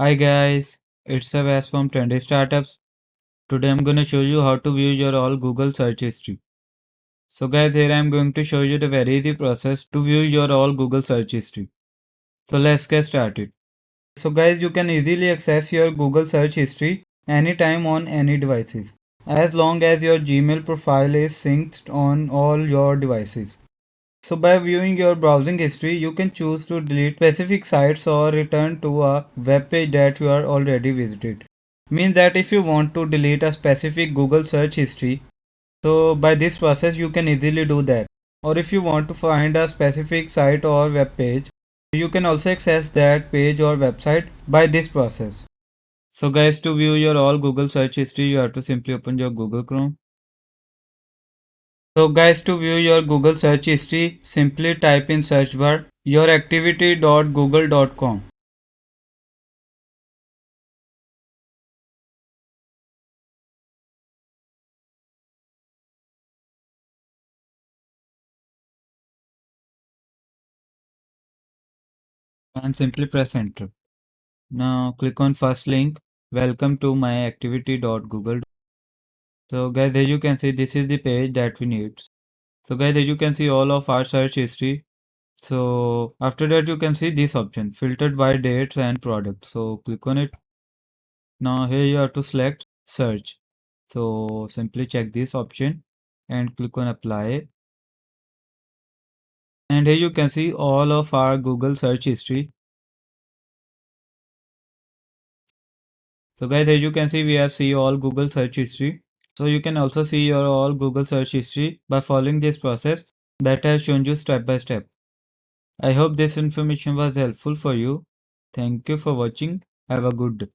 Hi guys, it's Avas from Trendy Startups. Today I'm going to show you how to view your all Google search history. So guys, here I'm going to show you the very easy process to view your all Google search history. So let's get started. So guys, you can easily access your Google search history anytime on any devices, as long as your Gmail profile is synced on all your devices. So by viewing your browsing history, you can choose to delete specific sites or return to a web page that you are already visited. Means that if you want to delete a specific Google search history, so by this process you can easily do that. Or if you want to find a specific site or web page, you can also access that page or website by this process. So guys, to view your all Google search history, you have to simply open your Google Chrome. So guys, to view your Google search history, simply type in search bar youractivity.google.com. And simply press enter. Now click on first link, welcome to myactivity.google. So guys, as you can see, this is the page that we need. So guys, as you can see all of our search history. So after that you can see this option, filtered by dates and products. So click on it. Now here you have to select search. So simply check this option and click on apply. And here you can see all of our Google search history. So guys, as you can see, we have see all Google search history. So you can also see your all Google search history by following this process that I have shown you step by step. I hope this information was helpful for you. Thank you for watching. Have a good day.